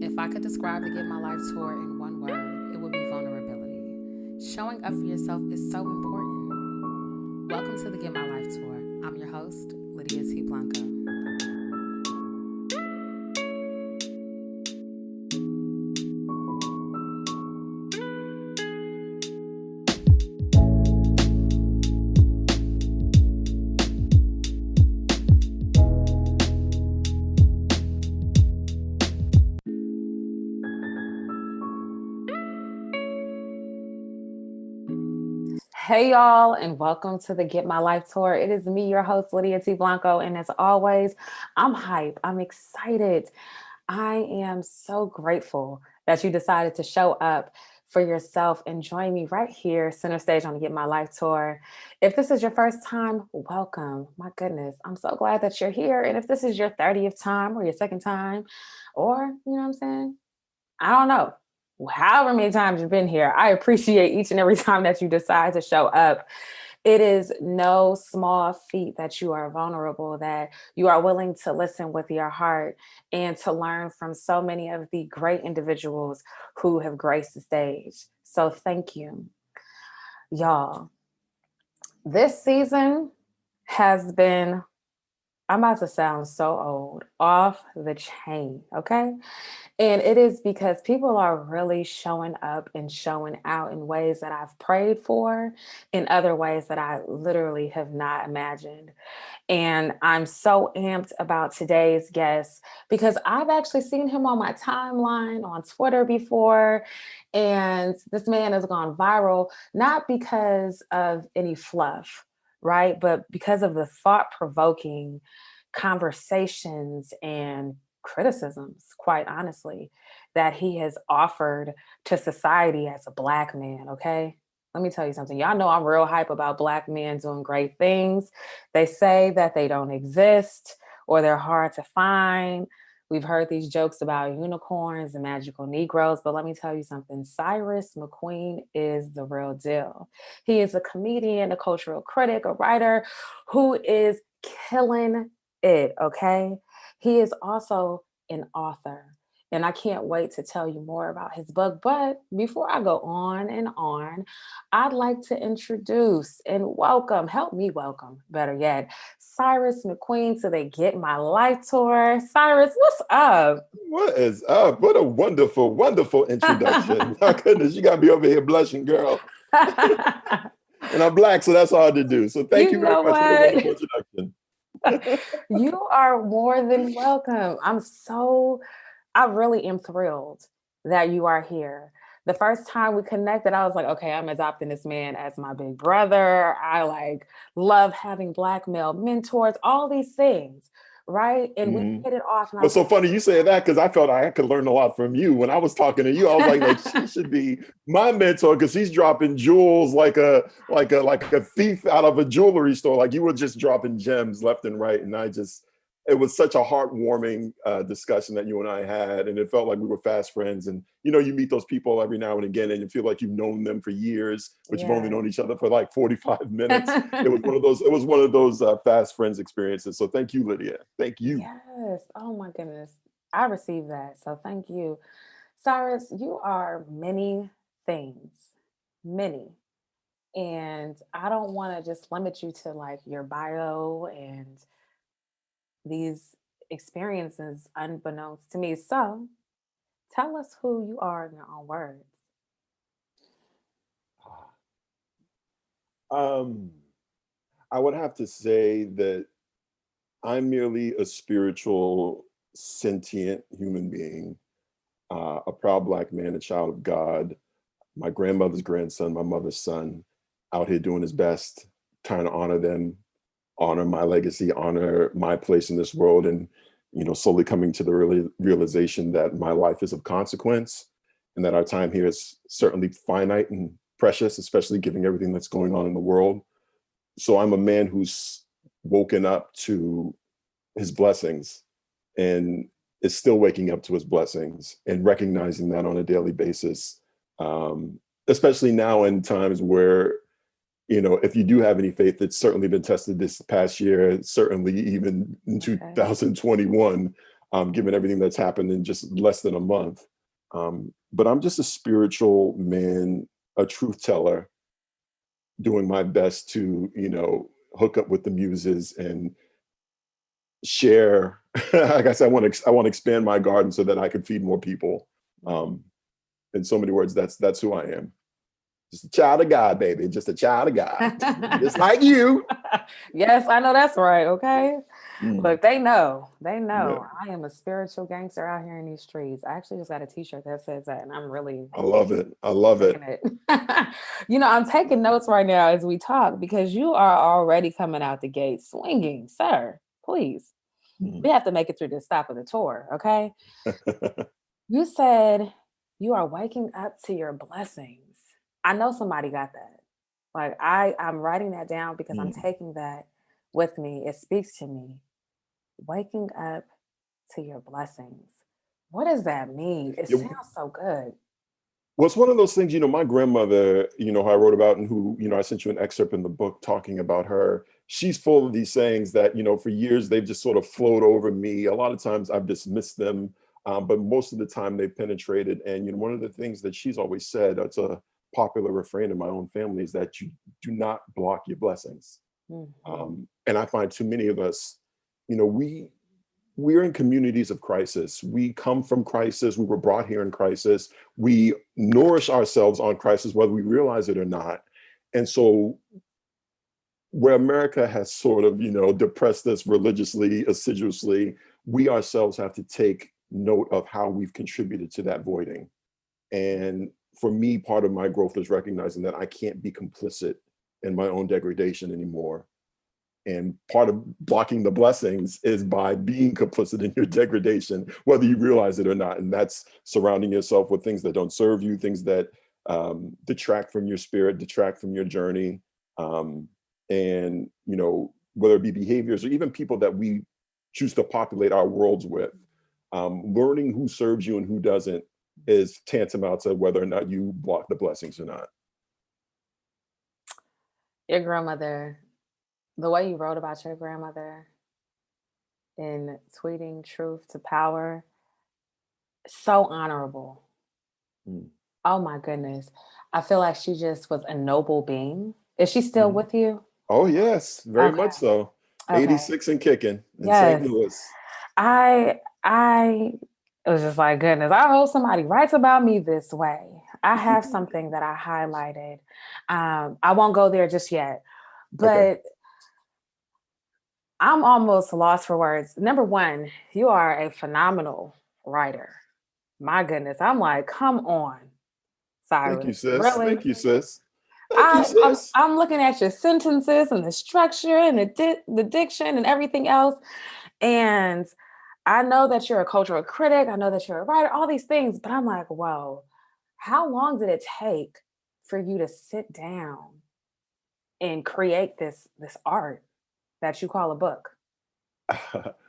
If I could describe the Get My Life tour in one word, it would be vulnerability. Showing up for yourself is so important. Welcome to the Get My Life tour. I'm your host, Lydia T. Blanco. Hey y'all, and welcome to the Get My Life tour. It is me, your host, Lydia T. Blanco, and as always, I'm hype. I'm excited. I am so grateful that you decided to show up for yourself and join me right here, center stage on the Get My Life tour. If this is your first time, welcome. My goodness, I'm so glad that you're here. And if this is your 30th time or your second time, or you know what I'm saying? I don't know. However many times you've been here, I appreciate each and every time that you decide to show up. It is no small feat that you are vulnerable, that you are willing to listen with your heart and to learn from so many of the great individuals who have graced the stage. So thank you, y'all. This season has been, I'm about to sound so old, off the chain, okay? And it is because people are really showing up and showing out in ways that I've prayed for, in other ways that I literally have not imagined. And I'm so amped about today's guest because I've actually seen him on my timeline on Twitter before. And this man has gone viral, not because of any fluff, right? But because of the thought provoking conversations and criticisms, quite honestly, that he has offered to society as a Black man. Okay. Let me tell you something. Y'all know I'm real hype about Black men doing great things. They say that they don't exist or they're hard to find. We've heard these jokes about unicorns and magical Negroes, but let me tell you something. Cyrus McQueen is the real deal. He is a comedian, a cultural critic, a writer who is killing it. Okay. He is also an author. And I can't wait to tell you more about his book. But before I go on and on, I'd like to introduce and welcome, help me welcome, better yet, Cyrus McQueen to the Get My Life tour. Cyrus, what's up? What is up? What a wonderful, wonderful introduction. My goodness, you got me over here blushing, girl. And I'm Black, so that's hard to do. So thank You you very know much for the what? wonderful introduction. You are more than welcome. I really am thrilled that you are here. The first time we connected, I was like, okay, I'm adopting this man as my big brother. I like love having Black male mentors, all these things, right? And we Mhm. hit it off, and I Well, was so like, funny you say that because I felt I could learn a lot from you. When I was talking to you, I was like she should be my mentor because she's dropping jewels like a thief out of a jewelry store. Like you were just dropping gems left and right, and it was such a heartwarming discussion that you and I had, and it felt like we were fast friends. And you meet those people every now and again, and you feel like you've known them for years, but you've only yeah. known each other for like 45 minutes. It was one of those. It was one of those fast friends experiences. So thank you, Lydia. Thank you. Yes. Oh my goodness. I received that. So thank you. Cyrus, you are many things, many. And I don't want to just limit you to like your bio and these experiences unbeknownst to me. So tell us who you are in your own words. Um, I would have to say that I'm merely a spiritual, sentient human being, a proud Black man, a child of God, my grandmother's grandson, my mother's son, out here doing his best, trying to honor them, honor my legacy, honor my place in this world, and slowly coming to the realization that my life is of consequence, and that our time here is certainly finite and precious, especially given everything that's going on in the world. So I'm a man who's woken up to his blessings and is still waking up to his blessings and recognizing that on a daily basis, especially now in times where if you do have any faith, it's certainly been tested this past year, certainly even in Okay. 2021. given everything that's happened in just less than a month. But I'm just a spiritual man, a truth teller, doing my best to, hook up with the muses and share. I guess I want to expand my garden so that I can feed more people. In so many words, that's who I am. Just a child of God, baby. Just a child of God. Just like you. Yes, I know that's right. Okay. Mm, Look, they know. They yeah, know. I am a spiritual gangster out here in these streets. I actually just got a t-shirt that says that, and I'm really I love it. I love it. digging it. I'm taking notes right now as we talk because you are already coming out the gate swinging, sir. Please. Mm. We have to make it through this stop of the tour, okay? You said you are waking up to your blessings. I know somebody got that. Like I'm writing that down because I'm Mm. taking that with me. It speaks to me. Waking up to your blessings. What does that mean? It Yeah, sounds so good. well, it's one of those things, my grandmother, who I wrote about and who, I sent you an excerpt in the book talking about her. She's full of these sayings that, for years they've just sort of flowed over me. A lot of times I've dismissed them, but most of the time they've penetrated. And, one of the things that she's always said, it's a popular refrain in my own family, is that you do not block your blessings. Mhm. And I find too many of us, we're in communities of crisis. We come from crisis. We were brought here in crisis. We nourish ourselves on crisis, whether we realize it or not. And so, where America has sort of, depressed us religiously, assiduously, we ourselves have to take note of how we've contributed to that voiding. And for me, part of my growth is recognizing that I can't be complicit in my own degradation anymore. And part of blocking the blessings is by being complicit in your degradation, whether you realize it or not. And that's surrounding yourself with things that don't serve you, things that detract from your spirit, detract from your journey. And, whether it be behaviors or even people that we choose to populate our worlds with, learning who serves you and who doesn't is tantamount to whether or not you block the blessings or not. Your grandmother, the way you wrote about your grandmother in tweeting truth to power, so honorable. Mm. Oh my goodness. I feel like she just was a noble being. Is she still Mhm. with you? Oh, yes, very Okay. much so. Okay. 86 and kicking in St. Yes. Louis. I it was just like goodness. I hope somebody writes about me this way. I have something that I highlighted. I won't go there just yet, Okay. but I'm almost lost for words. Number one, you are a phenomenal writer. My goodness. I'm like, come on, Thank you, Cyrus. sis. Really? Thank you, sis. Thank you, sis. I'm looking at your sentences and the structure and the diction and everything else. And I know that you're a cultural critic. I know that you're a writer, all these things, but I'm like, whoa, how long did it take for you to sit down and create this art that you call a book?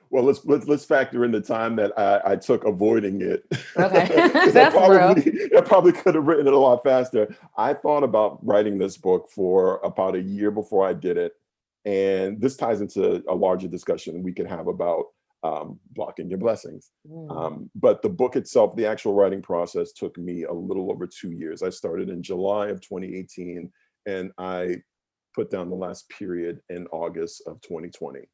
Well, let's factor in the time that I took avoiding it, Okay. because I That's real. probably could have written it a lot faster. I thought about writing this book for about a year before I did it, and this ties into a larger discussion we could have about blocking your blessings. Mm, But the book itself, the actual writing process, took me a little over 2 years. I started in July of 2018, and I put down the last period in August of 2020.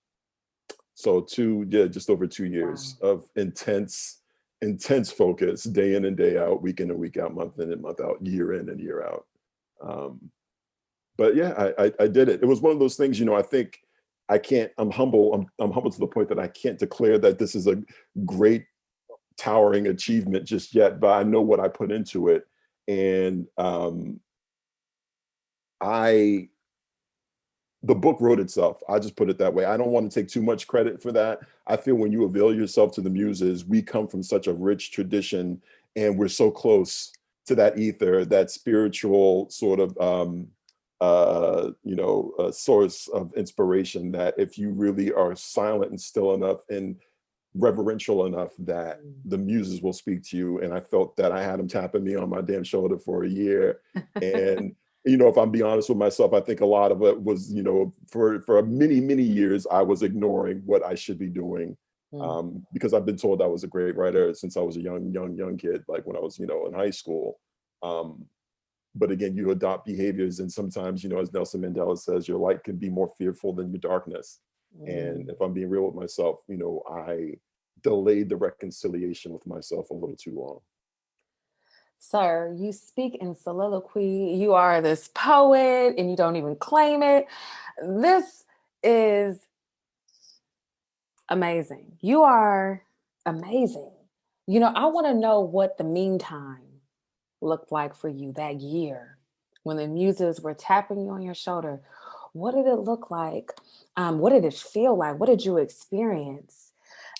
So just over 2 years wow. of intense focus, day in and day out, week in and week out, month in and month out, year in and year out. Um, but yeah, I did it. It was one of those things, I think I can't, I'm humble. I'm humble to the point that I can't declare that this is a great towering achievement just yet, but I know what I put into it. And I the book wrote itself. I just put it that way. I don't want to take too much credit for that. I feel when you avail yourself to the muses, we come from such a rich tradition and we're so close to that ether, that spiritual sort of source of inspiration, that if you really are silent and still enough and reverential enough, that Mm. the muses will speak to you. And I felt that I had them tapping me on my damn shoulder for a year. And if I'm being honest with myself, I think a lot of it was, for many, many years, I was ignoring what I should be doing. Mm. Because I've been told I was a great writer since I was a young kid, like when I was, in high school. Um, but again, you adopt behaviors, and sometimes, as Nelson Mandela says, your light can be more fearful than your darkness. And Mm. if I'm being real with myself, I delayed the reconciliation with myself a little too long. Sir, you speak in soliloquy. You are this poet and you don't even claim it. This is amazing. You are amazing. I want to know what the meantime looked like for you that year when the muses were tapping you on your shoulder. What did it look like? What did it feel like? What did you experience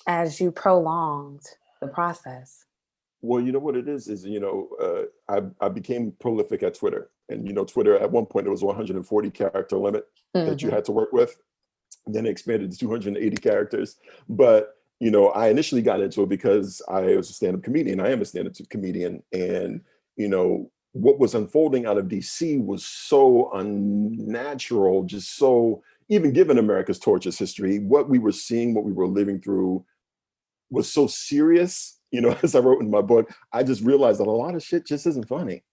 as you prolonged the process? Well, you know what it is, I became prolific at Twitter. And, Twitter at one point, there was a 140 character limit that you Hmm. had to work with. Then it expanded to 280 characters. But, I initially got into it because I was a stand-up comedian. I am a stand-up comedian. And, what was unfolding out of DC was so unnatural, just so, even given America's torturous history, what we were seeing, what we were living through was so serious. As I wrote in my book, I just realized that a lot of shit just isn't funny,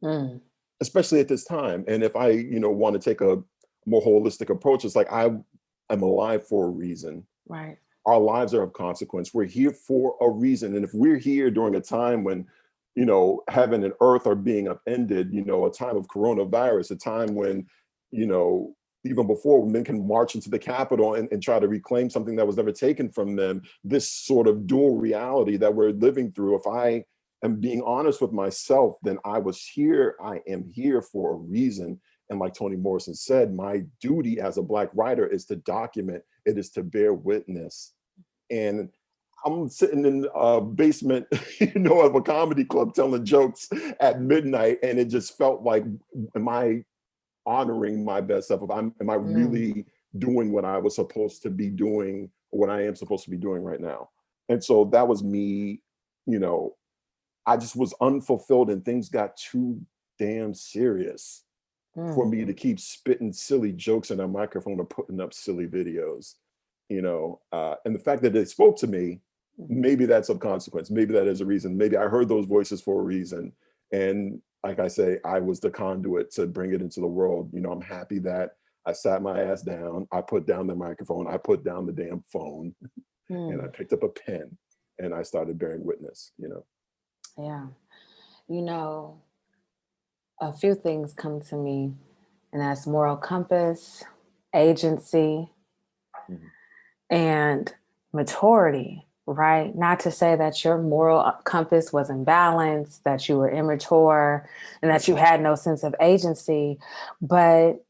Mm. especially at this time. And if I, want to take a more holistic approach, it's like I'm alive for a reason. Right. Our lives are of consequence. We're here for a reason. And if we're here during a time when, heaven and earth are being upended, a time of coronavirus, a time when, you know, even before men can march into the Capitol and try to reclaim something that was never taken from them, this sort of dual reality that we're living through, if I am being honest with myself, then I am here for a reason. And like Toni Morrison said, my duty as a Black writer is to document, it is to bear witness. And I'm sitting in a basement, of a comedy club telling jokes at midnight, and it just felt like, am I honoring my best self? Am I Mm. really doing what I was supposed to be doing, or what I am supposed to be doing right now? And so that was me, you know, I just was unfulfilled, and things got too damn serious for Mm. me to keep spitting silly jokes in a microphone or putting up silly videos, and the fact that it spoke to me, Mhm. maybe that's of consequence. Maybe that is a reason. Maybe I heard those voices for a reason. And like I say, I was the conduit to bring it into the world. I'm happy that I sat my ass down. I put down the microphone. I put down the damn phone, and I Mm. picked up a pen, and I started bearing witness. Yeah. You know, a few things come to me, and that's moral compass, agency, Mhm. and maturity, right? Not to say that your moral compass was imbalanced, that you were immature, and that you had no sense of agency, but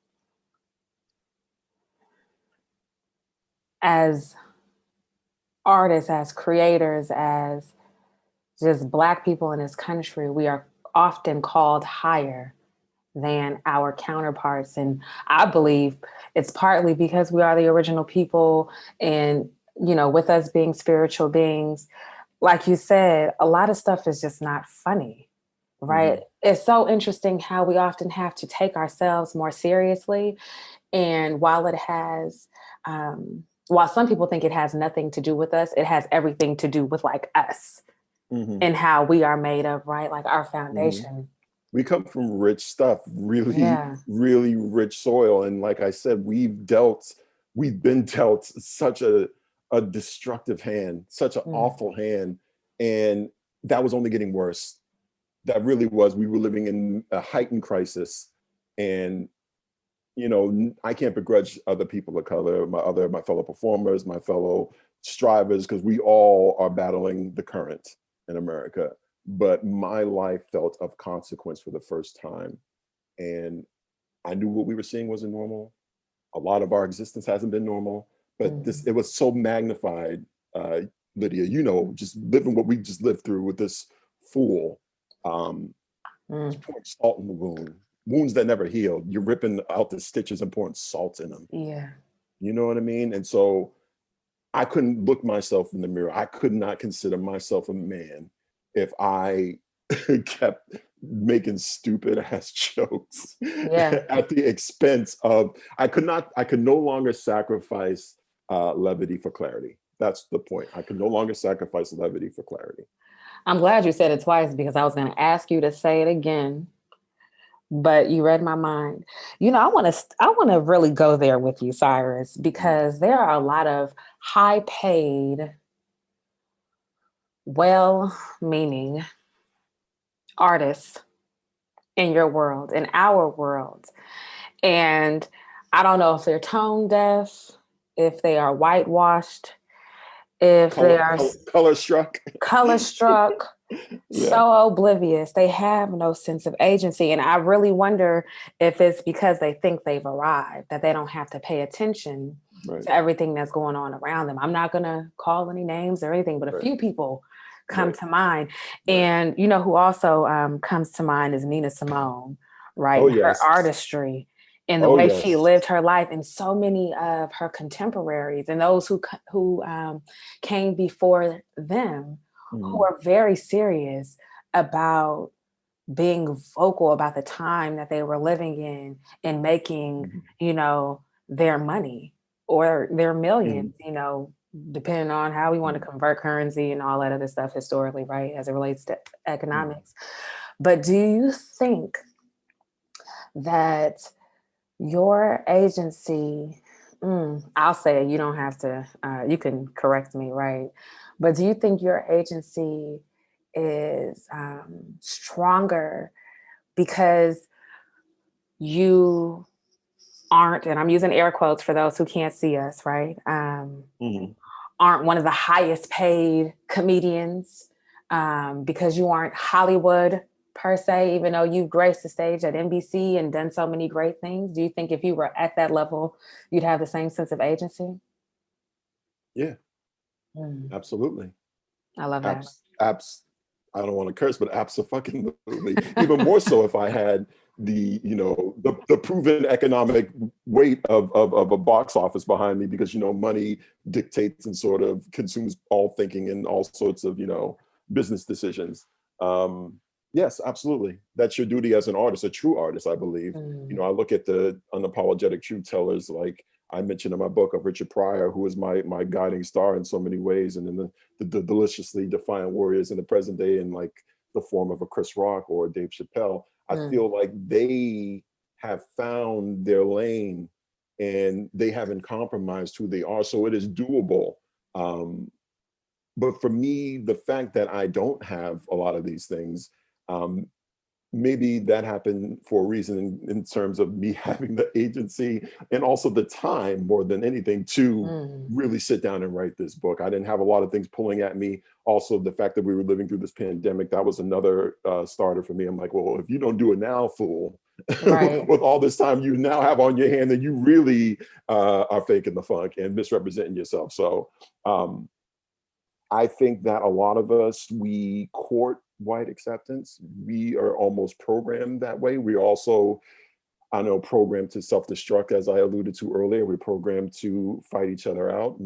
as artists, as creators, as just Black people in this country, we are often called higher than our counterparts. And I believe it's partly because we are the original people. And, with us being spiritual beings, like you said, a lot of stuff is just not funny, right? Mhm. It's so interesting how we often have to take ourselves more seriously. And while some people think it has nothing to do with us, it has everything to do with like us Mhm. and how we are made of, right? Like our Mhm. foundation. We come from rich stuff, really, Yeah. really rich soil. And like I said, we've been dealt such a destructive hand, such an Mm. awful hand. And that was only getting worse. That really was. We were living in a heightened crisis. And, I can't begrudge other people of color, my fellow performers, my fellow strivers, because we all are battling the current in America. But my life felt of consequence for the first time. And I knew what we were seeing wasn't normal. A lot of our existence hasn't been normal, but Mm. it was so magnified, uh, Lydia, just living what we just lived through with this fool. Um, Mm. just pouring salt in the wounds that never healed. You're ripping out the stitches and pouring salt in them. Yeah. You know what I mean? And so I couldn't look myself in the mirror. I could not consider myself a man if I kept making stupid ass jokes Yeah. at the expense of, I could no longer sacrifice levity for clarity. That's the point. I can no longer sacrifice levity for clarity. I'm glad you said it twice because I was going to ask you to say it again, but you read my mind. I want to really go there with you, Cyrus, because there are a lot of high paid, well-meaning artists in your world, in our world. And I don't know if they're tone deaf, if they are whitewashed, if they are Color struck. color struck, Yeah. so oblivious. They have no sense of agency. And I really wonder if it's because they think they've arrived, that they don't have to pay attention Right. to everything that's going on around them. I'm not going to call any names or anything, but a few people come to mind. And you know who also comes to mind is Nina Simone, right? Oh, And her yes. artistry and the Oh, way she yes. lived her life, and so many of her contemporaries and those who came before them, who are very serious about being vocal about the time that they were living in and making, their money or their millions, depending on how we want to convert currency and all that other stuff historically, right, as it relates to economics. But do you think that your agency, I'll say it, you don't have to, you can correct me, right? But do you think your agency is stronger because you aren't, and I'm using air quotes for those who can't see us, right? Aren't one of the highest paid comedians because you aren't Hollywood per se, even though you've graced the stage at NBC and done so many great things? Do you think if you were at that level, you'd have the same sense of agency? Yeah, absolutely. I love that. I don't want to curse, but abso-fucking-lutely. Even more so if I had the proven economic weight of a box office behind me, because money dictates and sort of consumes all thinking and all sorts of business decisions. Yes, absolutely. That's your duty as an artist, a true artist, I believe. I look at the unapologetic truth tellers, like I mentioned in my book, of Richard Pryor, who is my guiding star in so many ways, and then the deliciously defiant warriors in the present day, in like the form of a Chris Rock or Dave Chappelle. I feel like they have found their lane and they haven't compromised who they are, so it is doable. But for me, the fact that I don't have a lot of these things, maybe that happened for a reason in terms of me having the agency and also the time more than anything to really sit down and write this book. I didn't have a lot of things pulling at me. Also, the fact that we were living through this pandemic, that was another starter for me. I'm like, well, if you don't do it now, fool, Right. with all this time you now have on your hand, then you really are faking the funk and misrepresenting yourself. So I think that a lot of us, we court white acceptance. We are almost programmed that way. We also, I know, programmed to self-destruct, as I alluded to earlier. We're programmed to fight each other out.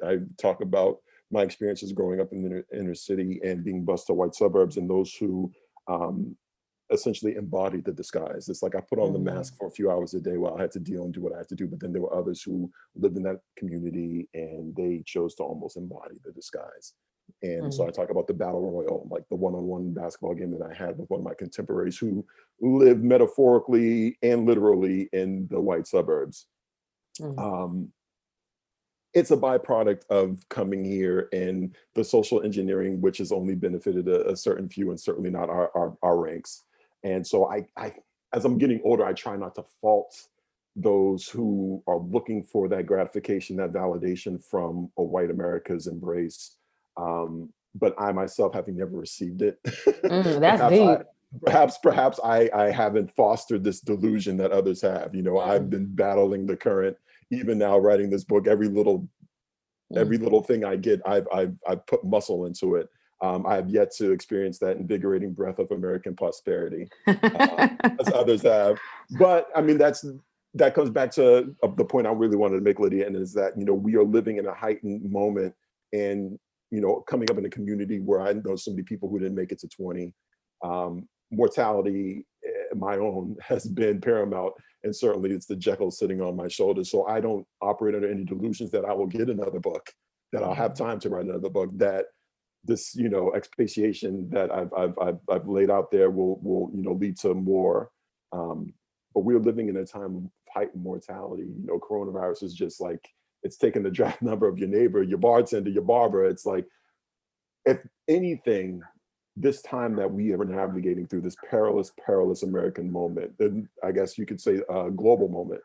I talk about my experiences growing up in the inner city and being bused to white suburbs, and those who essentially embodied the disguise. It's like I put on the mask for a few hours a day while I had to deal and do what I had to do. But then there were others who lived in that community and they chose to almost embody the disguise. And so I talk about the battle royal, like the one-on-one basketball game that I had with one of my contemporaries who lived metaphorically and literally in the white suburbs. It's a byproduct of coming here and the social engineering, which has only benefited a certain few and certainly not our ranks. And so I, as I'm getting older, I try not to fault those who are looking for that gratification, that validation from a white America's embrace. But I myself, having never received it, That's deep. perhaps I haven't fostered this delusion that others have. I've been battling the current, even now writing this book. Every little thing I get, I've put muscle into it. I have yet to experience that invigorating breath of American prosperity, as others have. But I mean, that comes back to the point I really wanted to make, Lydia, and is that we are living in a heightened moment, and coming up in a community where I know so many people who didn't make it to 20. Mortality, my own, has been paramount, and certainly it's the Jekyll sitting on my shoulders. So I don't operate under any delusions that I will get another book. that I'll have time to write another book, that this, expatiation that I've laid out there will lead to more. But we're living in a time of heightened mortality. Coronavirus is just like, it's taking the draft number of your neighbor, your bartender, your barber. It's like, if anything, this time that we are navigating through this perilous American moment, and I guess you could say a global moment,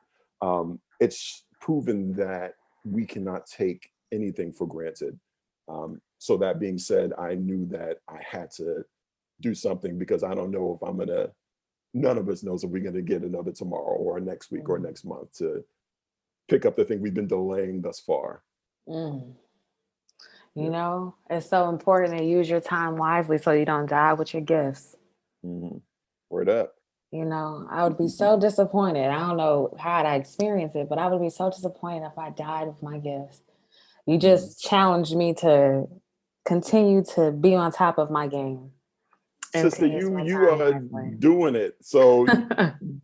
it's proven that we cannot take anything for granted. So that being said, I knew that I had to do something, because I don't know if none of us knows if we're gonna get another tomorrow or next week or next month to pick up the thing we've been delaying thus far. Mm. Yeah. It's so important to use your time wisely so you don't die with your gifts. Mm-hmm. Word up. I would be so disappointed. I don't know how I'd experience it, but I would be so disappointed if I died with my gifts. You Mhm. just challenged me to continue to be on top of my game and to Sister, use you my you time are wisely. doing it. So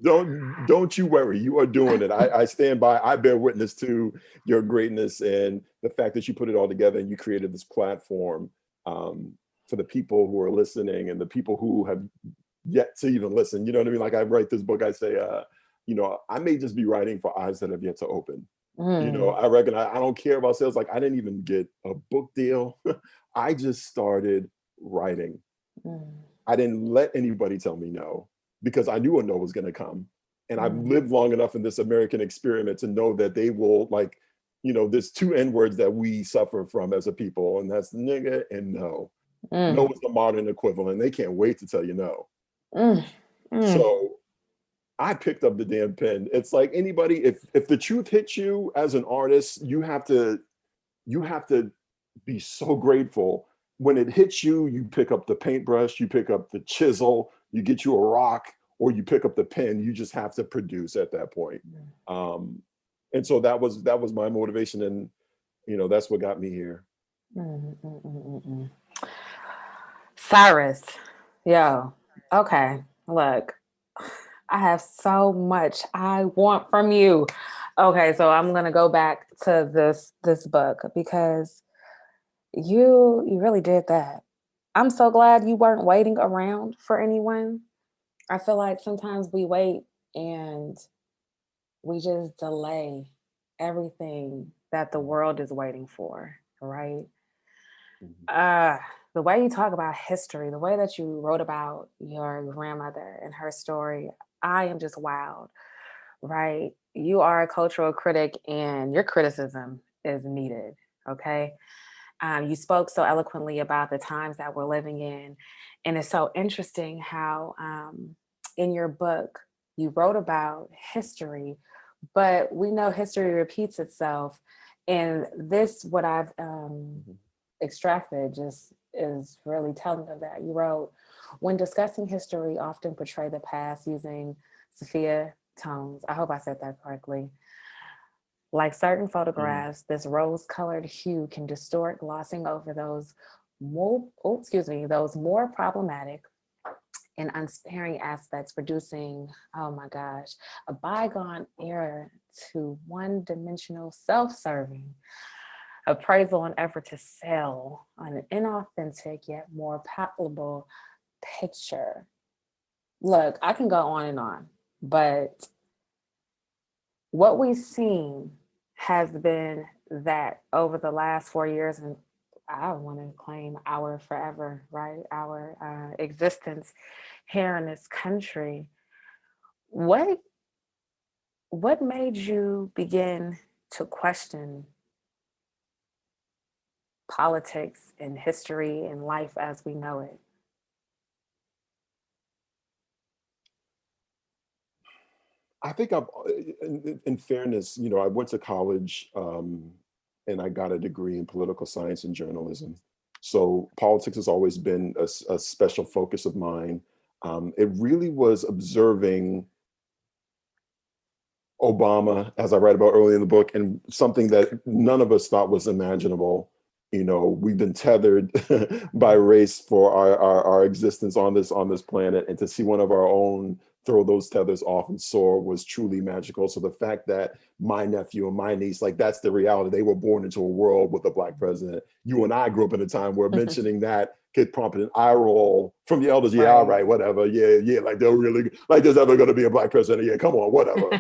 don't you worry. You are doing it. I stand by. I bear witness to your greatness and the fact that you put it all together and you created this platform, for the people who are listening and the people who have yet to even listen. You know what I mean? Like, I write this book, I say, I may just be writing for eyes that have yet to open. Mm, I reckon I don't care about sales. Like, I didn't even get a book deal. I just started writing. mm, I didn't let anybody tell me no, because I knew a no was going to come. And I've mm, lived long enough in this American experiment to know that they will, like, there's two N words that we suffer from as a people, and that's nigga and no. No mm, is the modern equivalent. They can't wait to tell you no. mm, mm, So I picked up the damn pen. It's like anybody, if the truth hits you as an artist, you have to be so grateful. When it hits you, you pick up the paintbrush, you pick up the chisel, you get you a rock, or you pick up the pen. You just have to produce at that point. And so that was my motivation, and that's what got me here. mm, mm, mm, mm. Cyrus, yo, okay, look, I have so much I want from you. Okay, so I'm gonna go back to this book because you really did that. I'm so glad you weren't waiting around for anyone. I feel like sometimes we wait and we just delay everything that the world is waiting for, right? Mhm. Uh, the way you talk about history, the way that you wrote about your grandmother and her story, I am just wowed, right? You are a cultural critic and your criticism is needed, okay? You spoke so eloquently about the times that we're living in. And it's so interesting how in your book you wrote about history, but we know history repeats itself. And this, what I've Mhm. extracted, just is really telling of that. You wrote, when discussing history, often portray the past using Sophia tones. I hope I said that correctly. Like certain Mhm. photographs, this rose-colored hue can distort, glossing over those more problematic and unsparing aspects, producing, oh my gosh, a bygone era to one-dimensional, self-serving appraisal and effort to sell an inauthentic yet more palatable picture. Look, I can go on and on, but what we've seen has been that over the last 4 years, and I want to claim our forever, right? Our existence here in this country. What what made you begin to question politics and history and life as we know it? I think in fairness, I went to college, and I got a degree in political science and journalism. So politics has always been a special focus of mine. It really was observing Obama, as I write about early in the book, and something that none of us thought was imaginable. we've been tethered by race for our existence on this planet, and to see one of our own throw those tethers off and soar was truly magical. So the fact that my nephew and my niece, like, that's the reality. They were born into a world with a Black president. You and I grew up in a time where mentioning that could prompt an eye roll from the elders. Yeah, all right, whatever. Yeah, like, they're really, like, there's ever going to be a Black president. Yeah, come on, whatever.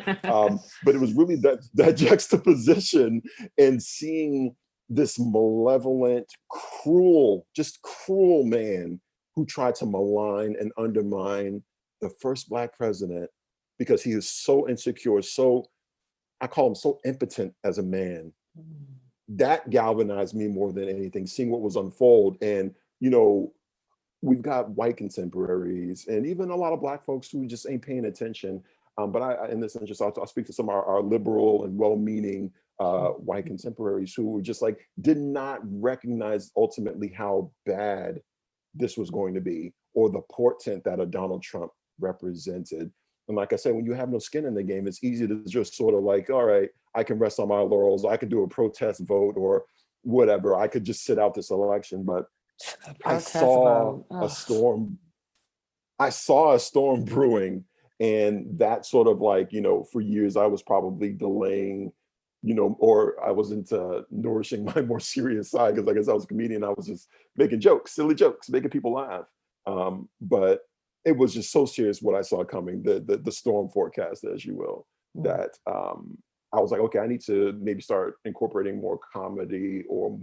But it was really that juxtaposition, and seeing this malevolent, just cruel man who tried to malign and undermine the first Black president because he is so insecure, I call him so impotent as a man. That galvanized me more than anything, seeing what was unfold. And, we've got white contemporaries and even a lot of Black folks who just ain't paying attention. But in this interest, I'll speak to some of our liberal and well-meaning white contemporaries who just like did not recognize ultimately how bad this was going to be, or the portent that a Donald Trump represented. And like I said, when you have no skin in the game, it's easy to just sort of like, all right, I can rest on my laurels. I could do a protest vote or whatever. I could just sit out this election. But I saw a storm. I saw a storm brewing, and that sort of like, for years I was probably delaying, or I wasn't nourishing my more serious side, because like as I was a comedian, I was just making jokes, silly jokes, making people laugh. But it was just so serious what I saw coming, the storm forecast, as you will, that I was like, okay, I need to maybe start incorporating more comedy, or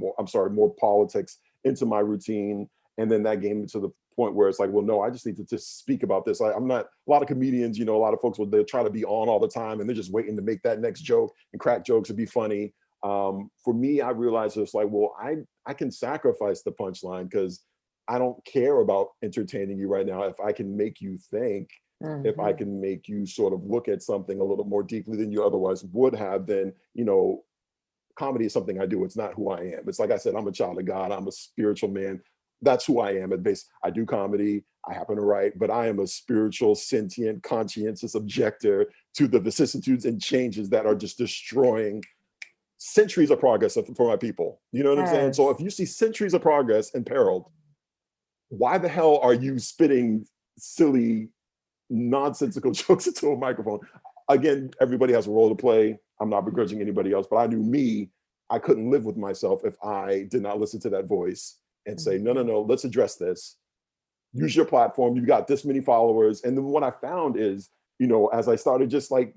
more politics into my routine. And then that came to the point where it's like, well, no, I just need to just speak about this. I'm not, a lot of comedians, a lot of folks, they'll try to be on all the time and they're just waiting to make that next joke and crack jokes and be funny. For me, I realized it's like, well, I can sacrifice the punchline, because I don't care about entertaining you right now. If I can make you think, if I can make you sort of look at something a little more deeply than you otherwise would have, then, comedy is something I do. It's not who I am. It's like I said, I'm a child of God. I'm a spiritual man. That's who I am at base. I do comedy. I happen to write, but I am a spiritual, sentient, conscientious objector to the vicissitudes and changes that are just destroying centuries of progress for my people. You know what I'm saying? So if you see centuries of progress imperiled, why the hell are you spitting silly, nonsensical jokes into a microphone? Again, everybody has a role to play. I'm not begrudging anybody else, but I knew me, I couldn't live with myself if I did not listen to that voice and say, no, let's address this. Use your platform. You've got this many followers. And then what I found is, as I started just like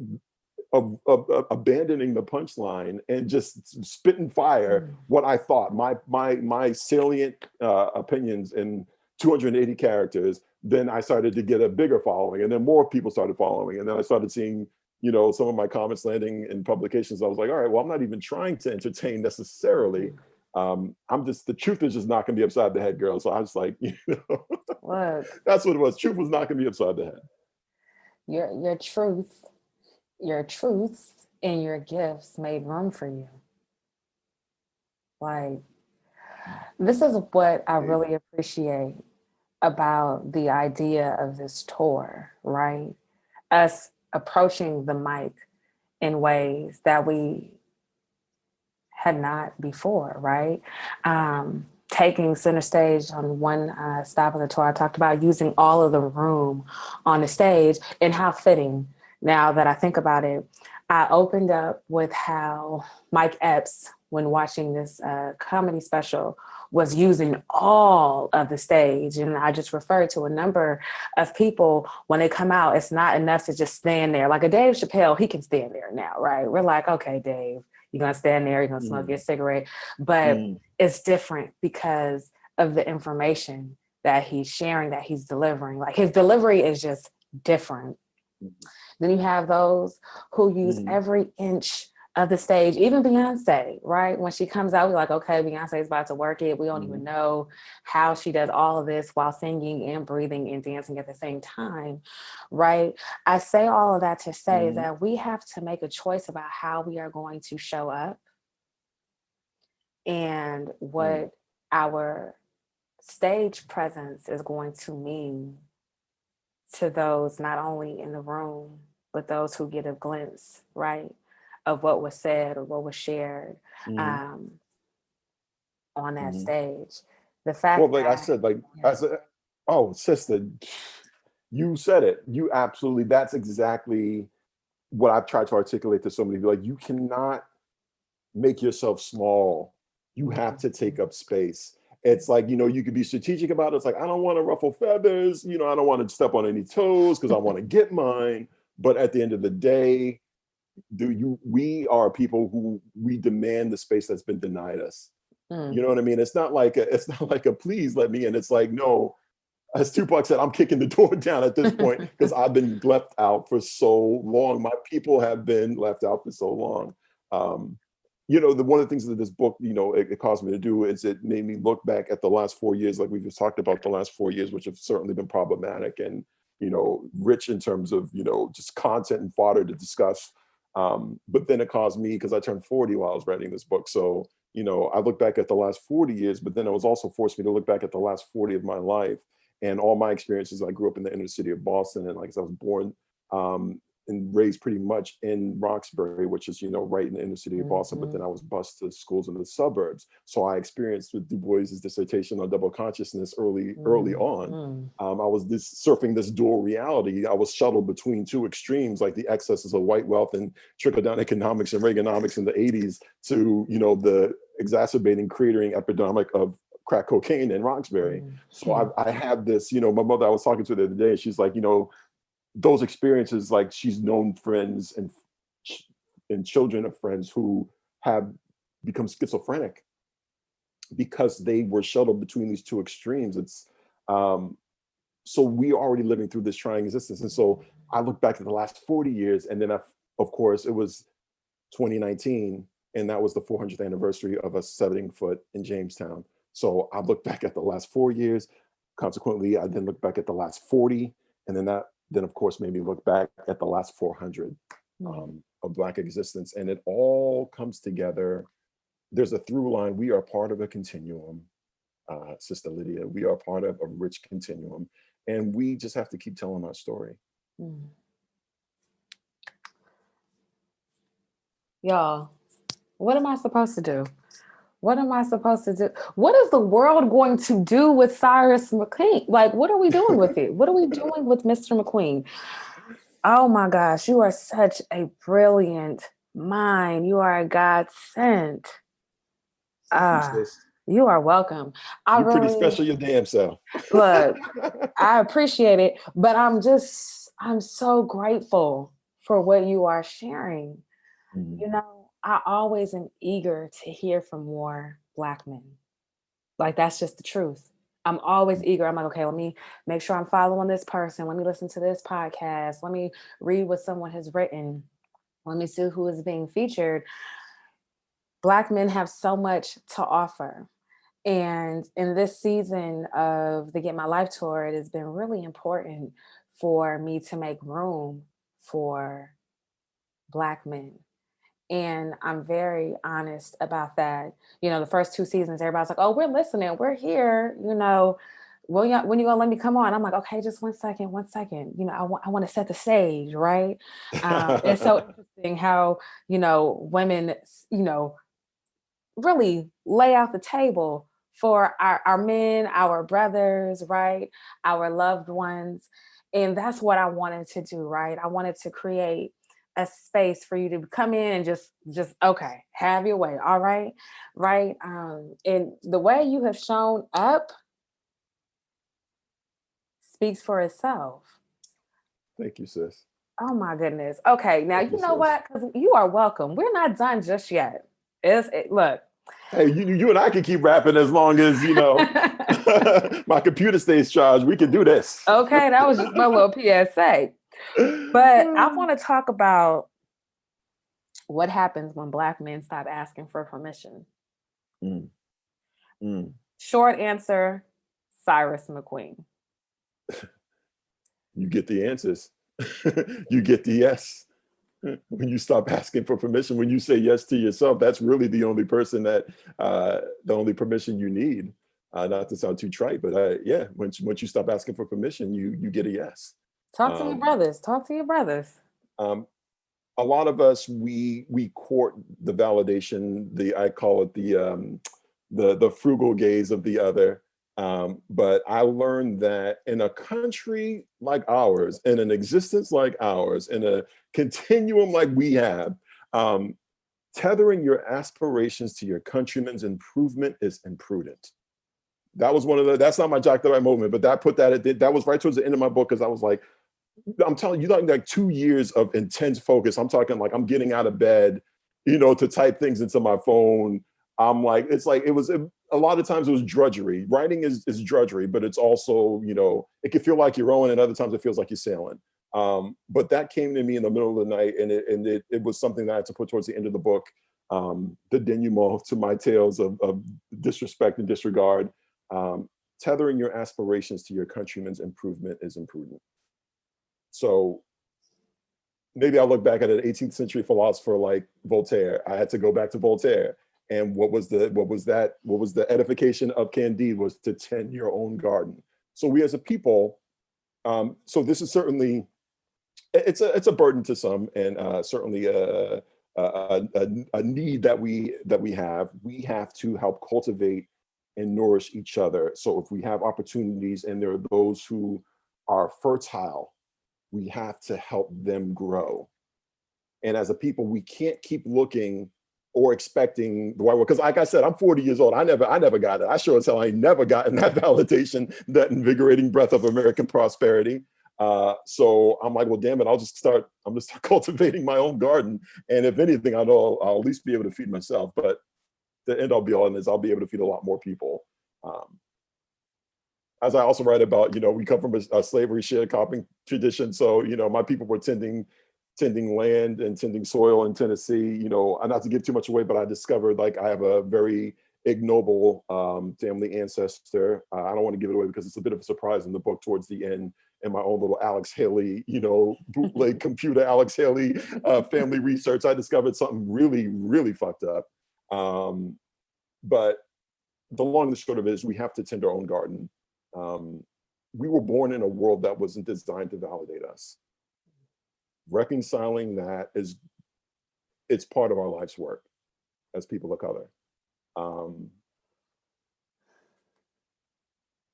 abandoning the punchline and just spitting fire, what I thought, my salient opinions in 280 characters, then I started to get a bigger following, and then more people started following. And then I started seeing, some of my comments landing in publications. I was like, all right, well, I'm not even trying to entertain necessarily. The truth is just not going to be upside the head, girl. So I was like, Look, that's what it was. Truth was not going to be upside the head. Your truth and your gifts made room for you. Like, this is what I really appreciate about the idea of this tour, right? Us approaching the mic in ways that we had not before, right? Taking center stage on one stop of the tour, I talked about using all of the room on the stage, and how fitting, now that I think about it. I opened up with how Mike Epps, when watching this comedy special, was using all of the stage. And I just referred to a number of people, when they come out, it's not enough to just stand there. Like a Dave Chappelle, he can stand there now, right? We're like, okay, Dave, you're going to stand there, you're going to smoke your cigarette. But it's different because of the information that he's sharing, that he's delivering. Like, his delivery is just different. Then you have those who use every inch of the stage, even Beyonce, right? When she comes out, we're like, okay, Beyonce's about to work it. We don't even know how she does all of this while singing and breathing and dancing at the same time, right? I say all of that to say that we have to make a choice about how we are going to show up, and what our stage presence is going to mean to those not only in the room, but those who get a glimpse, right, of what was said or what was shared. on that Mhm. stage. The Well, fact like I that, said, like yeah. as a, oh, sister, you said it. You absolutely, that's exactly what I've tried to articulate to so many people. Like, you cannot make yourself small. You have to take Mhm. up space. It's like, you could be strategic about it. It's like, I don't want to ruffle feathers, I don't want to step on any toes because I want to get mine. But at the end of the day, we are people who we demand the space that's been denied us. You Mm. know what I mean? It's not like a please let me in. It's like, no, as Tupac said, I'm kicking the door down at this point because I've been left out for so long. My people have been left out for so long. Um, one of the things that this book, it caused me to do is it made me look back at the last 4 years, like we just talked about the last 4 years, which have certainly been problematic and, rich in terms of, just content and fodder to discuss. But then it caused me, because I turned 40 while I was writing this book. So, I look back at the last 40 years, but then it was also forced me to look back at the last 40 of my life and all my experiences. I grew up in the inner city of Boston, and like I said, I was born and raised pretty much in Roxbury, which is right in the inner city of Boston. But then Mhm. I was bused to schools in the suburbs, so I experienced with Du Bois's dissertation on double consciousness early on. Mhm. I was surfing this dual reality. I was shuttled between two extremes, like the excesses of white wealth and trickle down economics and Reaganomics in the 80s to the exacerbating, cratering epidemic of crack cocaine in Roxbury. So Mhm. I have this, my mother, I was talking to her the other day, and she's like, those experiences, like she's known friends and children of friends who have become schizophrenic because they were shuttled between these two extremes. Um, so we are already living through this trying existence. And so I look back at the last 40 years, and then of course, it was 2019, and that was the 400th anniversary of us setting foot in Jamestown. So I look back at the last 4 years. Consequently, I then look back at the last 40, and then of course made me look back at the last 400 Mhm. of Black existence, and it all comes together. There's a through line. We are part of a continuum, Sister Lydia. We are part of a rich continuum, and we just have to keep telling our story. Mhm. Y'all, what am I supposed to do? What am I supposed to do? What is the world going to do with Cyrus McQueen? Like, what are we doing with it? What are we doing with Mr. McQueen? Oh my gosh, you are such a brilliant mind. You are a God sent. Thank you, Ah, sis. you are welcome. I You're pretty really special your damn self. look, I appreciate it, but I'm so grateful for what you are sharing. Mhm. I always am eager to hear from more Black men. Like, that's just the truth. I'm always eager. I'm like, okay, let me make sure I'm following this person. Let me listen to this podcast. Let me read what someone has written. Let me see who is being featured. Black men have so much to offer. And in this season of the Get My Life tour, it has been really important for me to make room for Black men. And I'm very honest about that. The first two seasons, everybody's like, oh, we're listening. We're here. When you gonna let me come on? I'm like, okay, just 1 second, 1 second. I want to set the stage, right? It's so interesting how, women, you know, really lay out the table for our men, our brothers, right? Our loved ones. And that's what I wanted to do, right? I wanted to create a space for you to come in and just okay, have your way. All right. Right. And the way you have shown up speaks for itself. Thank you, sis. Oh my goodness. Okay, now Thank you, you know sis. what? Because you are welcome. We're not done just yet. Look. Hey, you and I can keep rapping as long as my computer stays charged. We can do this. Okay, that was just my little PSA. But I want to talk about what happens when Black men stop asking for permission. Mm, mm. Short answer, Cyrus McQueen. You get the answers. You get the yes. When you stop asking for permission, when you say yes to yourself, that's really the only person the only permission you need. Not to sound too trite, but yeah, once you stop asking for permission, you get a yes. Talk to your Um, brothers. Talk to your brothers. um, a lot of us we court the validation. I call it the frugal gaze of the other. But I learned that in a country like ours, in an existence like ours, in a continuum like we have, um, tethering your aspirations to your countrymen's improvement is imprudent. That was one of the, that's not my Jack the Right moment, but that was right towards the end of my book, because I was like, I'm telling you, like 2 years of intense focus. I'm talking like I'm getting out of bed, to type things into my phone. I'm like, it's like, a lot of times it was drudgery. Writing is drudgery, but it's also, it can feel like you're rowing, and other times it feels like you're sailing. But that came to me in the middle of the night, and it was something that I had to put towards the end of the book. The denouement to my tales of disrespect and disregard. Tethering your aspirations to your countrymen's improvement is imprudent. So maybe I'll look back at an 18th century philosopher like Voltaire. I had to go back to Voltaire. And what was the edification of Candide was to tend your own garden. So we as a people, so this is certainly, it's a burden to some, and certainly a need that we have. We have to help cultivate and nourish each other. So if we have opportunities and there are those who are fertile, we have to help them grow. And as a people, we can't keep looking or expecting the white world. Because like I said, I'm 40 years old. I never got it. I sure as hell ain't never gotten that validation, that invigorating breath of American prosperity. So I'm like, well, damn it, I'm just start cultivating my own garden. And if anything, I know I'll at least be able to feed myself. But the end all be all is I'll be able to feed a lot more people. As I also write about, we come from a slavery sharecropping tradition. So, my people were tending land and tending soil in Tennessee, and not to give too much away, but I discovered like I have a very ignoble family ancestor. I don't want to give it away because it's a bit of a surprise in the book towards the end, in my own little Alex Haley, bootleg computer Alex Haley family research. I discovered something really, really fucked up. But the long and the short of it is we have to tend our own garden. We were born in a world that wasn't designed to validate us. Reconciling that it's part of our life's work as people of color.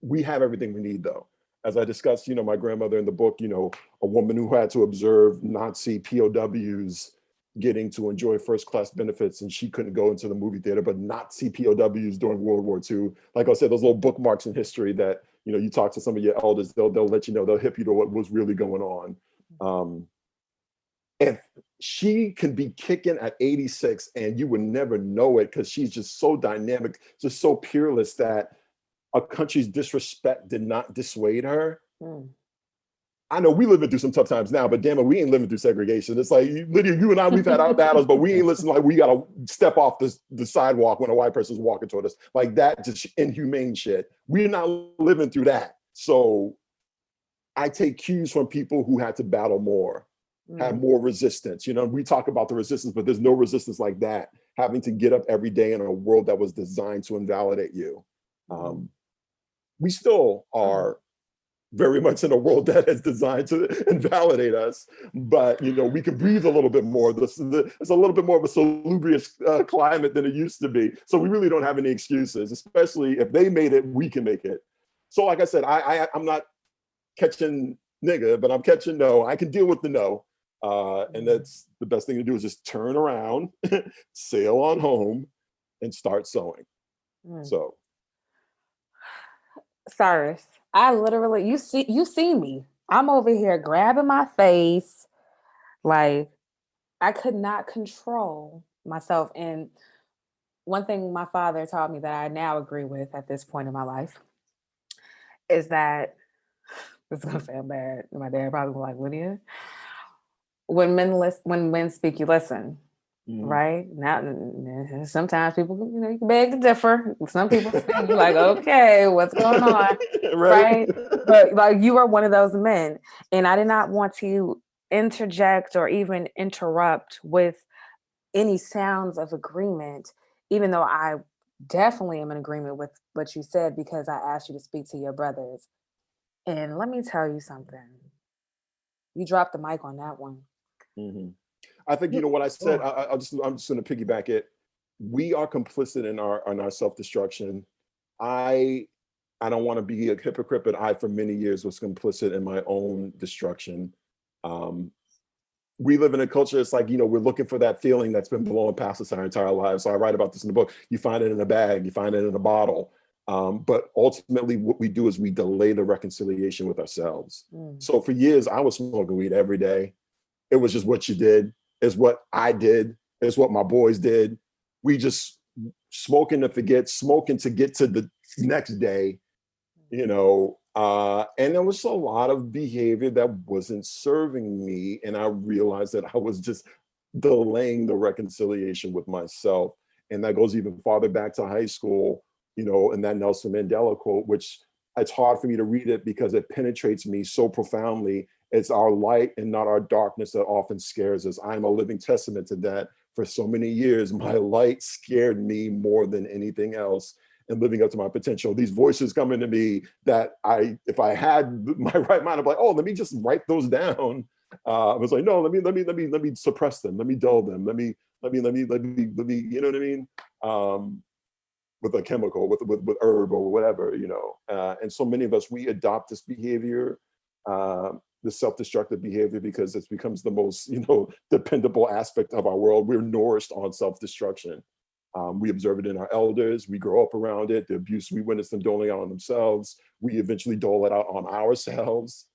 We have everything we need, though. As I discussed, my grandmother in the book, a woman who had to observe Nazi POWs getting to enjoy first-class benefits, and she couldn't go into the movie theater, but Nazi POWs during World War II. Like I said, those little bookmarks in history that, you talk to some of your elders, they'll let you know, they'll hip you to what was really going on. And she can be kicking at 86 and you would never know it because she's just so dynamic, just so peerless that a country's disrespect did not dissuade her. I know we living through some tough times now, but damn it, we ain't living through segregation. It's like, Lydia, you and I, we've had our battles, but we ain't listening like we got to step off the sidewalk when a white person's walking toward us. Like that just inhumane shit. We're not living through that. So I take cues from people who had to battle more, have more resistance. We talk about the resistance, but there's no resistance like that. Having to get up every day in a world that was designed to invalidate you. We still are very much in a world that is designed to invalidate us, but we can breathe a little bit more. It's a little bit more of a salubrious climate than it used to be. So we really don't have any excuses, especially if they made it, we can make it. So like I said, I'm not catching nigga, but I'm catching no. I can deal with the no. And that's the best thing to do is just turn around, sail on home, and start sewing. So, Cyrus, I literally, you see me. I'm over here grabbing my face, like I could not control myself. And one thing my father taught me that I now agree with at this point in my life is that it's gonna sound bad. My dad probably like, Lydia, when men speak, you listen. Right now, sometimes people, you can beg to differ. Some people speak, you're like, okay, what's going on, right? But like, you are one of those men, and I did not want to interject or even interrupt with any sounds of agreement, even though I definitely am in agreement with what you said because I asked you to speak to your brothers. And let me tell you something. You dropped the mic on that one. I think what I said. I'm just going to piggyback it. we are complicit in our self-destruction. I don't want to be a hypocrite, but I, for many years, was complicit in my own destruction. Um, we live in a culture, it's like, we're looking for that feeling that's been blowing past us our entire lives. So I write about this in the book. You find it in a bag, you find it in a bottle. But ultimately, what we do is we delay the reconciliation with ourselves. So for years, I was smoking weed every day. It was just what you did. It's what I did. It's what my boys did. We just smoking to forget, smoking to get to the next day, and there was a lot of behavior that wasn't serving me. And I realized that I was just delaying the reconciliation with myself. And that goes even farther back to high school, and that Nelson Mandela quote, which it's hard for me to read it because it penetrates me so profoundly. It's our light and not our darkness that often scares us. I'm a living testament to that. For so many years, my light scared me more than anything else. And living up to my potential, these voices coming to me that if I had my right mind, I'm like, oh, let me just write those down. I was like, no, let me suppress them. Let me dull them. Let me, you know what I mean? With a chemical, with herb or whatever, and so many of us, we adopt this behavior, the self-destructive behavior, because it becomes the most, dependable aspect of our world. We're nourished on self-destruction. We observe it in our elders. We grow up around it. The abuse we witness them doling out on themselves, we eventually dole it out on ourselves.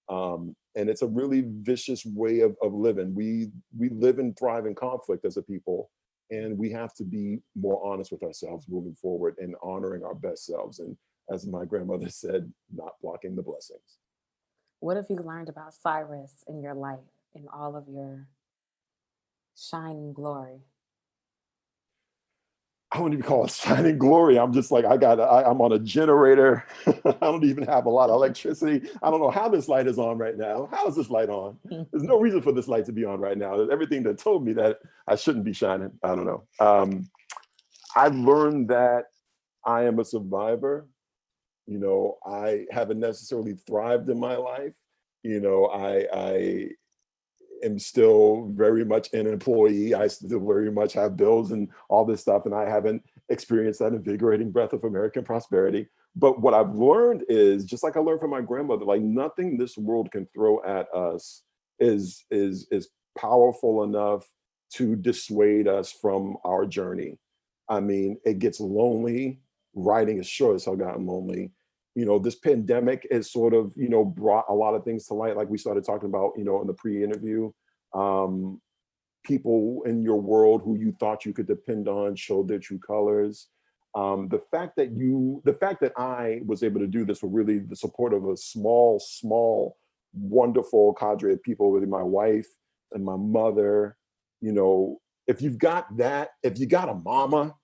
And it's a really vicious way of living. We live and thrive in conflict as a people, and we have to be more honest with ourselves moving forward and honoring our best selves. And as my grandmother said, not blocking the blessings. What have you learned about Cyrus in your life, in all of your shining glory? I wouldn't even call it shining glory. I'm just like, I'm on a generator. I don't even have a lot of electricity. I don't know how this light is on right now. How is this light on? There's no reason for this light to be on right now. There's everything that told me that I shouldn't be shining. I don't know. I've learned that I am a survivor. I haven't necessarily thrived in my life. I am still very much an employee. I still very much have bills and all this stuff, and I haven't experienced that invigorating breath of American prosperity. But what I've learned is, just like I learned from my grandmother, like nothing this world can throw at us is powerful enough to dissuade us from our journey. I mean, it gets lonely. Writing is sure as hell gotten lonely. This pandemic has sort of, brought a lot of things to light, like we started talking about, in the pre-interview. Um, People in your world who you thought you could depend on showed their true colors. The fact that I was able to do this with really the support of a small, wonderful cadre of people, with my wife and my mother. If you've got that, if you got a mama,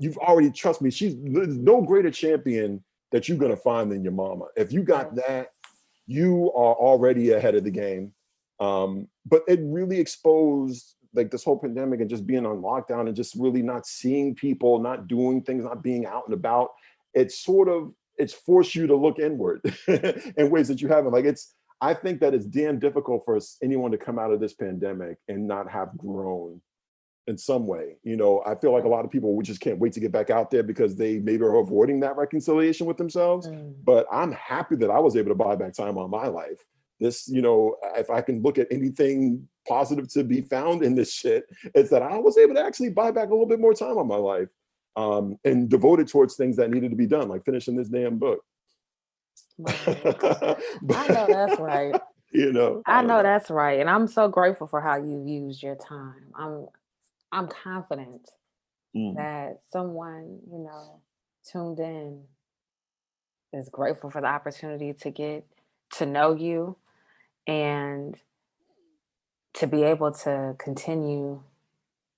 you've already, trust me, there's no greater champion that you're going to find than your mama. If you got that, you are already ahead of the game. But it really exposed, like, this whole pandemic and just being on lockdown and just really not seeing people, not doing things, not being out and about. It's forced you to look inward in ways that you haven't. I think that it's damn difficult for anyone to come out of this pandemic and not have grown in some way. I feel like a lot of people, we just can't wait to get back out there because they maybe are avoiding that reconciliation with themselves. But I'm happy that I was able to buy back time on my life. This, if I can look at anything positive to be found in this shit, it's that I was able to actually buy back a little bit more time on my life, and devote it towards things that needed to be done, like finishing this damn book. I know that's right. I know that's right. And I'm so grateful for how you used your time. I'm confident that someone, tuned in is grateful for the opportunity to get to know you and to be able to continue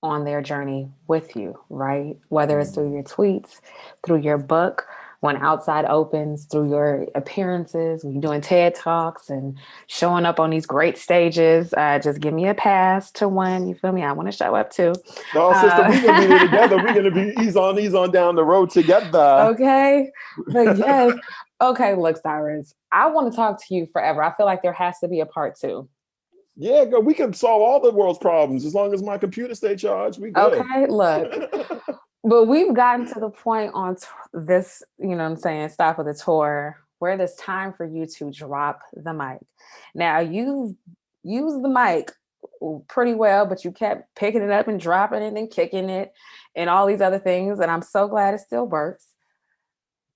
on their journey with you, right? Whether it's through your tweets, through your book, when Outside opens, through your appearances, when you're doing TED Talks and showing up on these great stages. Just give me a pass to one, you feel me? I want to show up too. No, sister, we're going to be there together. We're going to be ease on down the road together. Okay. But yes. Okay, look, Cyrus, I want to talk to you forever. I feel like there has to be a part two. Yeah, girl, we can solve all the world's problems as long as my computer stay charged. We good. Okay, look. But we've gotten to the point on this, you know what I'm saying, stop of the tour where there's time for you to drop the mic. Now, you've used the mic pretty well, but you kept picking it up and dropping it and kicking it and all these other things. And I'm so glad it still works.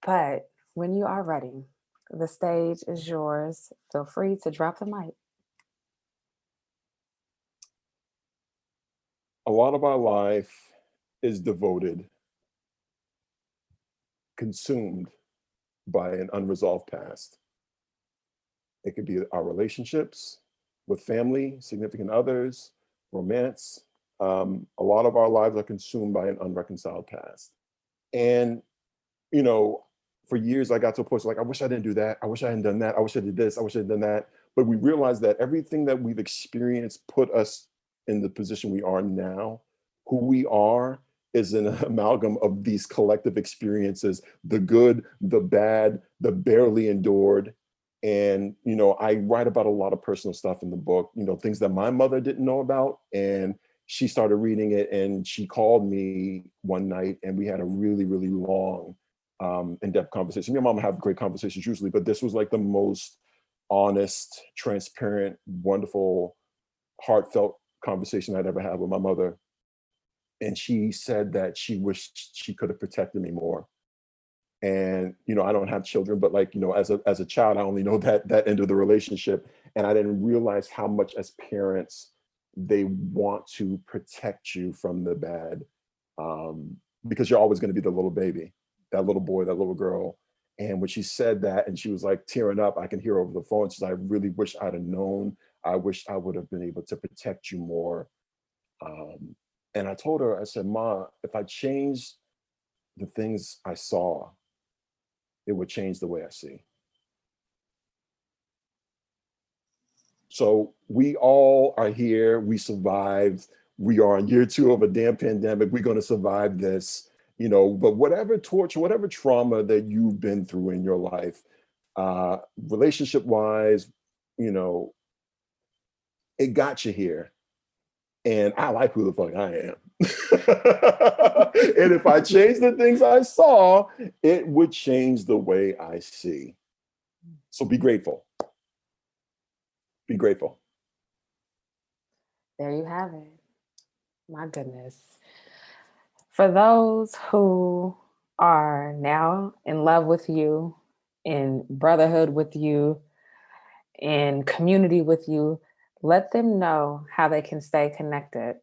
But when you are ready, the stage is yours. Feel free to drop the mic. A lot of our life is devoted, consumed by an unresolved past. It could be our relationships with family, significant others, romance. A lot of our lives are consumed by an unreconciled past. And, you know, for years I got to a point like, I wish I didn't do that. I wish I hadn't done that. I wish I did this. I wish I had done that. But we realized that everything that we've experienced put us in the position we are now. Who we are is an amalgam of these collective experiences, the good, the bad, the barely endured. And, I write about a lot of personal stuff in the book, things that my mother didn't know about. And she started reading it and she called me one night and we had a really, really long, in-depth conversation. Me and mom have great conversations usually, but this was like the most honest, transparent, wonderful, heartfelt conversation I'd ever had with my mother. And she said that she wished she could have protected me more. And I don't have children, but like, as a child, I only know that end of the relationship. And I didn't realize how much as parents they want to protect you from the bad, because you're always going to be the little baby, that little boy, that little girl. And when she said that and she was like tearing up, I can hear her over the phone. She's like, I really wish I'd have known. I wish I would have been able to protect you more. And I told her, I said, Ma, if I changed the things I saw, it would change the way I see. So we all are here. We survived. We are on year 2 of a damn pandemic. We're going to survive this, but whatever torture, whatever trauma that you've been through in your life, relationship wise, you know, it got you here. And I like who the fuck I am. And if I change the things I saw, it would change the way I see. So be grateful. Be grateful. There you have it. My goodness. For those who are now in love with you, in brotherhood with you, in community with you, let them know how they can stay connected.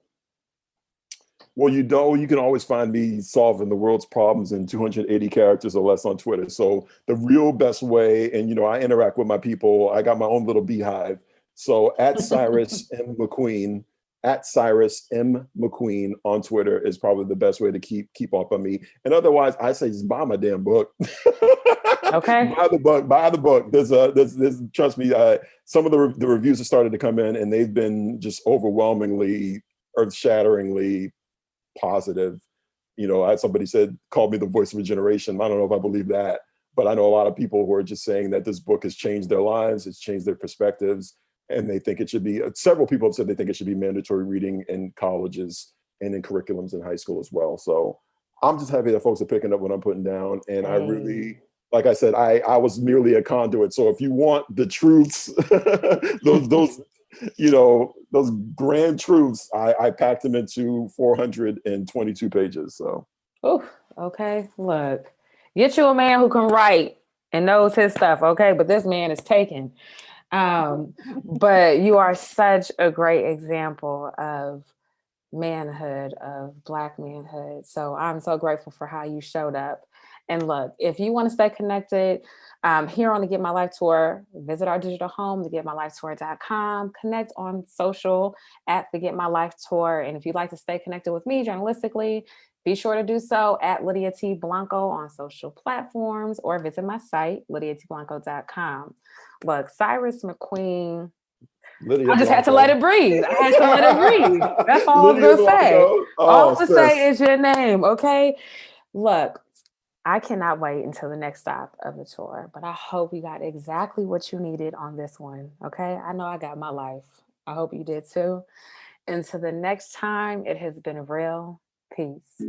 Well, you can always find me solving the world's problems in 280 characters or less on Twitter. So the real best way, and I interact with my people. I got my own little beehive. So at Cyrus M. McQueen, at Cyrus M. McQueen on Twitter is probably the best way to keep up on me. And otherwise, I say just buy my damn book. Okay. Buy the book. Buy the book. There's trust me. Some of the reviews have started to come in, and they've been just overwhelmingly, earth-shatteringly positive. I had somebody said, called me the voice of a generation. I don't know if I believe that, but I know a lot of people who are just saying that this book has changed their lives, it's changed their perspectives, and they think it should be, several people have said they think it should be mandatory reading in colleges and in curriculums in high school as well. So I'm just happy that folks are picking up what I'm putting down. And I really, like I said, I was merely a conduit. So if you want the truths, those those grand truths, I packed them into 422 pages. So Ooh, okay. Look, get you a man who can write and knows his stuff. Okay. But this man is taken. But you are such a great example of manhood, of Black manhood. So I'm so grateful for how you showed up. And look, if you want to stay connected, here on the Get My Life Tour, visit our digital home, thegetmylifetour.com, connect on social at the Get My Life Tour. And if you'd like to stay connected with me journalistically, be sure to do so at Lydia T. Blanco on social platforms or visit my site, lydiatblanco.com. Look, Cyrus McQueen, Lydia I just had to let Blanco. it breathe. I had to let it breathe. That's all I was Lydia going to say. Blanco. All Oh, I'm going to say sis. is your name, okay? Look, I cannot wait until the next stop of the tour, but I hope you got exactly what you needed on this one, okay? I know I got my life. I hope you did too. Until the next time, it has been real. Peace.